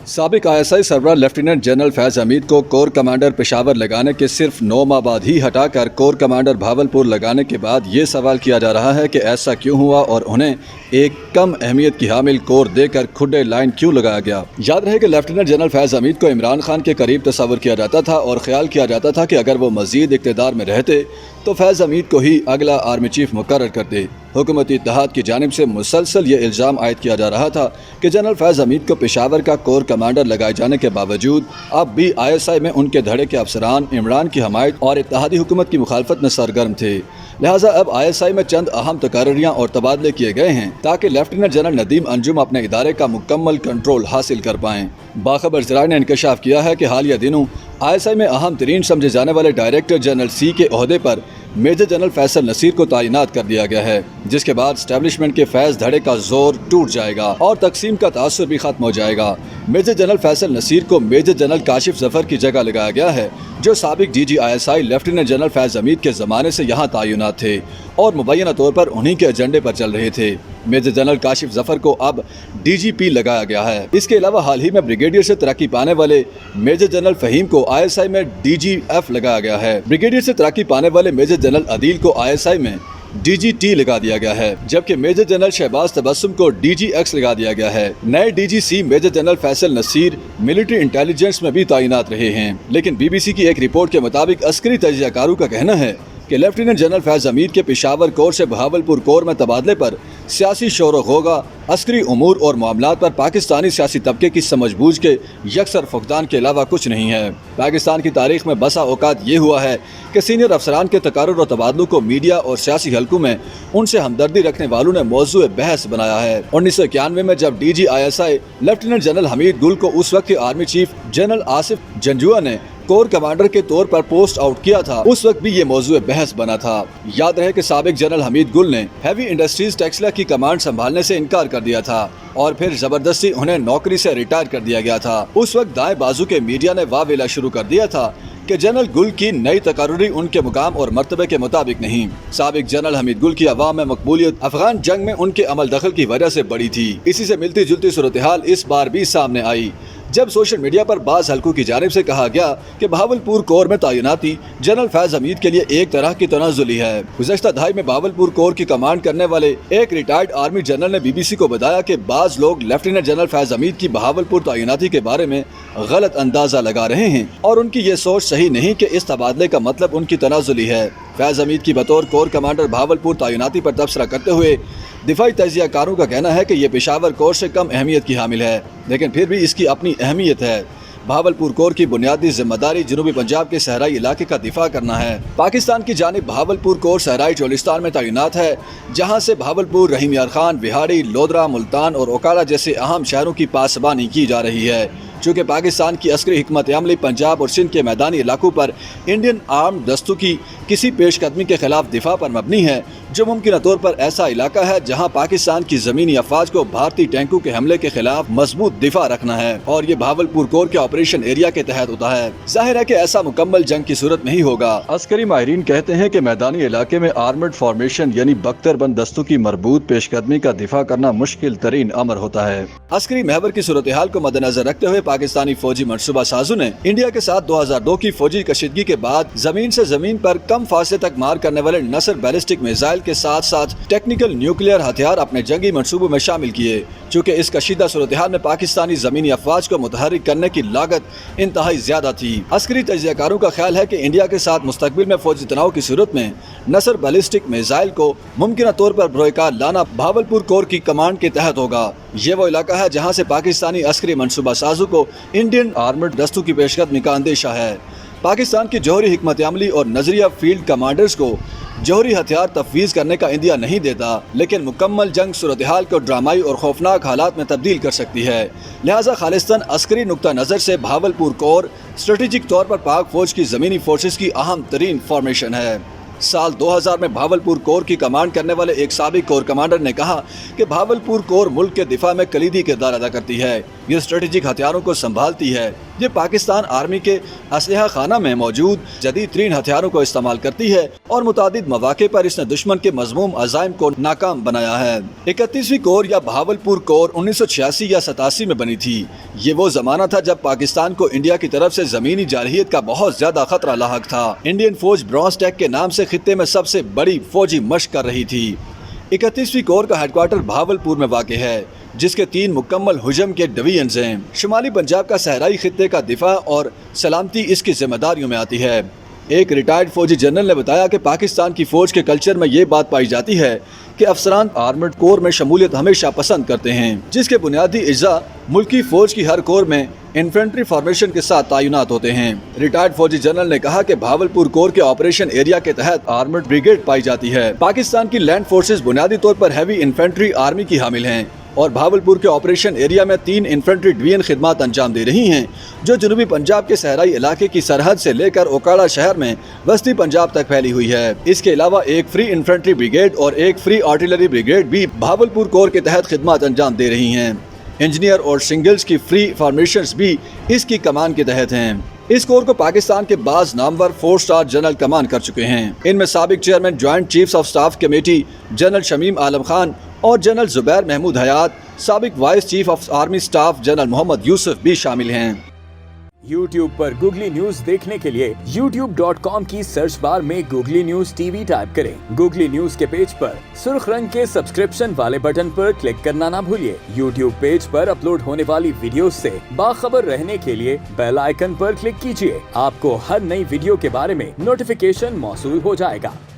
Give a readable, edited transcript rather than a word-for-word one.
سابق ISI سربراہ lieutenant general فیض حمید کو کور کمانڈر پشاور لگانے کے صرف 9 ماہ بعد ہی ہٹا کر کور کمانڈر بھاولپور لگانے کے بعد یہ سوال کیا جا رہا ہے کہ ایسا کیوں ہوا اور انہیں ایک کم اہمیت کی حامل کور دے کر کھڈے لائن کیوں لگایا گیا۔ یاد رہے کہ لیفٹیننٹ جنرل فیض حمید کو عمران خان کے قریب تصور کیا جاتا تھا اور خیال کیا جاتا تھا کہ اگر وہ مزید اقتدار میں رہتے تو فیض حمید کو ہی اگلا آرمی چیف مقرر کرتے۔ حکومتی اتحاد کی جانب سے مسلسل یہ الزام عائد کیا جا رہا تھا کہ جنرل فیض حمید کو پشاور کا کور کمانڈر لگائے جانے کے باوجود اب بھی ISI میں ان کے دھڑے کے افسران عمران کی حمایت اور اتحادی حکومت کی مخالفت میں سرگرم تھے۔ لہٰذا اب ISI میں چند اہم تقرریاں اور تبادلے کیے گئے ہیں تاکہ لیفٹیننٹ جنرل ندیم انجم اپنے ادارے کا مکمل کنٹرول حاصل کر پائیں۔ باخبر ذرائع نے انکشاف کیا ہے کہ حالیہ دنوں ISI میں اہم ترین سمجھے جانے والے ڈائریکٹر جنرل C کے عہدے پر میجر جنرل فیصل نصیر کو تعینات کر دیا گیا ہے، جس کے بعد اسٹیبلشمنٹ کے فیض دھڑے کا زور ٹوٹ جائے گا اور تقسیم کا تاثر بھی ختم ہو جائے گا۔ میجر جنرل فیصل نصیر کو میجر جنرل کاشف ظفر کی جگہ لگایا گیا ہے، جو سابق DG ISI لیفٹیننٹ جنرل فیض حمید کے زمانے سے یہاں تعینات تھے اور مبینہ طور پر انہی کے ایجنڈے پر چل رہے تھے۔ میجر جنرل کاشف ظفر کو اب DGP لگایا گیا ہے۔ اس کے علاوہ حال ہی میں بریگیڈیئر سے ترقی پانے والے میجر جنرل فہیم کو ISI میں DGF لگایا گیا ہے۔ بریگیڈیئر سے ترقی پانے والے میجر جنرل عدیل کو ISI میں DGT لگا دیا گیا ہے، جبکہ میجر جنرل شہباز تبسم کو DGX لگا دیا گیا ہے۔ نئے DGC major general Faisal Naseer military intelligence میں بھی تعینات رہے ہیں، لیکن BBC کی ایک رپورٹ کے مطابق عسکری تجزیہ کاروں کا کہنا ہے کہ لیفٹیننٹ جنرل فیض حمید کے پشاور کور سے بہاولپور کور میں تبادلے پر سیاسی شور و غوغا، عسکری امور اور معاملات پر پاکستانی سیاسی طبقے کی سمجھ بوجھ کے یکسر فقدان کے علاوہ کچھ نہیں ہے۔ پاکستان کی تاریخ میں بسا اوقات یہ ہوا ہے کہ سینئر افسران کے تقرر اور تبادلوں کو میڈیا اور سیاسی حلقوں میں ان سے ہمدردی رکھنے والوں نے موضوع بحث بنایا ہے۔ 1991 میں جب DG ISI لیفٹیننٹ جنرل حمید گل کو اس وقت کے army chief general Asif Janjua نے کور کمانڈر کے طور پر پوسٹ آؤٹ کیا تھا، اس وقت بھی یہ موضوع بحث بنا تھا۔ یاد رہے کہ سابق جنرل حمید گل نے ہیوی انڈسٹریز ٹیکسلا کی کمانڈ سنبھالنے سے انکار کر دیا تھا اور پھر زبردستی انہیں نوکری سے ریٹائر کر دیا گیا تھا۔ اس وقت دائیں بازو کے میڈیا نے واویلا شروع کر دیا تھا کہ جنرل گل کی نئی تقرری ان کے مقام اور مرتبے کے مطابق نہیں۔ سابق جنرل حمید گل کی عوام میں مقبولیت افغان جنگ میں ان کے عمل دخل کی وجہ سے بڑی تھی۔ اسی سے ملتی جلتی صورتحال اس بار بھی سامنے آئی جب سوشل میڈیا پر بعض حلقوں کی جانب سے کہا گیا کہ بہاولپور کور میں تعیناتی جنرل فیض حمید کے لیے ایک طرح کی تنزلی ہے۔ گزشتہ دہائی میں بہاولپور کور کی کمانڈ کرنے والے ایک ریٹائرڈ آرمی جنرل نے BBC کو بتایا کہ بعض لوگ لیفٹیننٹ جنرل فیض حمید کی بہاولپور تعیناتی کے بارے میں غلط اندازہ لگا رہے ہیں اور ان کی یہ سوچ صحیح نہیں کہ اس تبادلے کا مطلب ان کی تنزلی ہے۔ فیض حمید کی بطور کور کمانڈر بہاولپور تعیناتی پر تبصرہ کرتے ہوئے دفاعی تجزیہ کاروں کا کہنا ہے کہ یہ پشاور کور سے کم اہمیت کی حامل ہے، لیکن پھر بھی اس کی اپنی اہمیت ہے۔ بہاولپور کور کی بنیادی ذمہ داری جنوبی پنجاب کے صحرائی علاقے کا دفاع کرنا ہے۔ پاکستان کی جانب بہاولپور کور صحرائی چولستان میں تعینات ہے، جہاں سے بہاولپور، رحیم یار خان، وہاڑی، لودرا، ملتان اور اوکاڑا جیسے اہم شہروں کی پاسبانی کی جا رہی ہے۔ چونکہ پاکستان کی عسکری حکمت عملی پنجاب اور سندھ کے میدانی علاقوں پر انڈین آرمڈ دستوں کی کسی پیش قدمی کے خلاف دفاع پر مبنی ہے، جو ممکنہ طور پر ایسا علاقہ ہے جہاں پاکستان کی زمینی افواج کو بھارتی ٹینکوں کے حملے کے خلاف مضبوط دفاع رکھنا ہے اور یہ بہاولپور کور کے آپریشن ایریا کے تحت ہوتا ہے۔ ظاہر ہے کہ ایسا مکمل جنگ کی صورت میں ہی ہوگا۔ عسکری ماہرین کہتے ہیں کہ میدانی علاقے میں آرمڈ فارمیشن یعنی بختر بند دستوں کی مربوط پیش قدمی کا دفاع کرنا مشکل ترین امر ہوتا ہے۔ عسکری محور کی صورتحال کو مد نظر رکھتے ہوئے پاکستانی فوجی منصوبہ سازوں نے انڈیا کے ساتھ 2002 کی فوجی کشیدگی کے بعد زمین سے زمین پر کم فاصلے تک مار کرنے والے نصر بیلسٹک میزائل کے ساتھ ساتھ ٹیکنیکل نیوکلیئر ہتھیار اپنے جنگی منصوبوں میں شامل کیے۔ چونکہ اس کشیدہ صورتحال میں پاکستانی زمینی افواج کو متحرک کرنے کی لاگت انتہائی زیادہ تھی۔ عسکری تجزیہ کاروں کا خیال ہے کہ انڈیا کے ساتھ مستقبل میں فوجی تناؤ کی صورت میں نصر بیلسٹک میزائل کو ممکنہ طور پر بروئے کار لانا بہاولپور کور کی کمانڈ کے تحت ہوگا۔ یہ وہ علاقہ ہے جہاں سے پاکستانی عسکری منصوبہ سازوں کو انڈین آرمڈ دستوں کی پیش قدمی کا اندیشہ ہے۔ پاکستان کی جوہری حکمت عملی اور نظریہ فیلڈ کمانڈرز کو جوہری ہتھیار تفویض کرنے کا عندیہ نہیں دیتا، لیکن مکمل جنگ صورتحال کو ڈرامائی اور خوفناک حالات میں تبدیل کر سکتی ہے۔ لہٰذا خالصتاً عسکری نقطہ نظر سے بہاولپور کور اسٹریٹجک طور پر پاک فوج کی زمینی فورسز کی اہم ترین فارمیشن ہے۔ سال 2000 میں بہاولپور کور کی کمانڈ کرنے والے ایک سابق کور کمانڈر نے کہا کہ بہاولپور کور ملک کے دفاع میں کلیدی کردار ادا کرتی ہے، یہ اسٹریٹجک ہتھیاروں کو سنبھالتی ہے، یہ پاکستان آرمی کے اسلحہ خانہ میں موجود جدید ترین ہتھیاروں کو استعمال کرتی ہے اور متعدد مواقع پر اس نے دشمن کے مذموم عزائم کو ناکام بنایا ہے۔ 31ویں کور یا بہاولپور کور 1986 یا 87 میں بنی تھی۔ یہ وہ زمانہ تھا جب پاکستان کو انڈیا کی طرف سے زمینی جارحیت کا بہت زیادہ خطرہ لاحق تھا۔ انڈین فوج برانز ٹیک کے نام سے خطے میں سب سے بڑی فوجی مشق کر رہی تھی۔ 31ویں کور کا ہیڈ کوارٹر بہاولپور میں واقع ہے، جس کے 3 مکمل ہجوم کے ڈویژنز ہیں۔ شمالی پنجاب کا صحرائی خطے کا دفاع اور سلامتی اس کی ذمہ داریوں میں آتی ہے۔ ایک ریٹائرڈ فوجی جنرل نے بتایا کہ پاکستان کی فوج کے کلچر میں یہ بات پائی جاتی ہے کہ افسران آرمڈ کور میں شمولیت ہمیشہ پسند کرتے ہیں، جس کے بنیادی اجزاء ملکی فوج کی ہر کور میں انفینٹری فارمیشن کے ساتھ تعینات ہوتے ہیں۔ ریٹائرڈ فوجی جنرل نے کہا کہ بہاولپور کور کے آپریشن ایریا کے تحت آرمڈ بریگیڈ پائی جاتی ہے۔ پاکستان کی لینڈ فورسز بنیادی طور پر ہیوی انفینٹری آرمی کی حامل ہیں اور بہاولپور کے آپریشن ایریا میں 3 انفینٹری ڈویژن خدمات انجام دے رہی ہیں، جو جنوبی پنجاب کے صحرائی علاقے کی سرحد سے لے کر اوکاڑا شہر میں وسطی پنجاب تک پھیلی ہوئی ہے۔ اس کے علاوہ ایک فری انفینٹری بریگیڈ اور ایک فری آرٹلری بریگیڈ بھی بہاولپور کور کے تحت خدمات انجام دے رہی ہیں۔ انجینئر اور سنگلز کی فری فارمیشنز بھی اس کی کمان کے تحت ہیں۔ اس کور کو پاکستان کے بعض نامور 4 سٹار جنرل کمان کر چکے ہیں۔ ان میں سابق chairman joint chiefs of staff committee general Shamim Alam Khan اور جنرل زبیر محمود حیات، سابق vice chief of army staff general Muhammad Yusuf بھی شامل ہیں۔ YouTube پر گوگلی نیوز دیکھنے کے لیے youtube.com کی سرچ بار میں googly news T V type کریں۔ گوگلی نیوز کے پیج پر سرخ رنگ کے سبسکرپشن والے بٹن پر کلک کرنا نہ بھولیے۔ YouTube پیج پر اپلوڈ ہونے والی ویڈیوز سے باخبر رہنے کے لیے بیل آئیکن پر کلک کیجیے۔ آپ کو ہر نئی ویڈیو کے بارے میں نوٹیفیکیشن موصول ہو جائے گا۔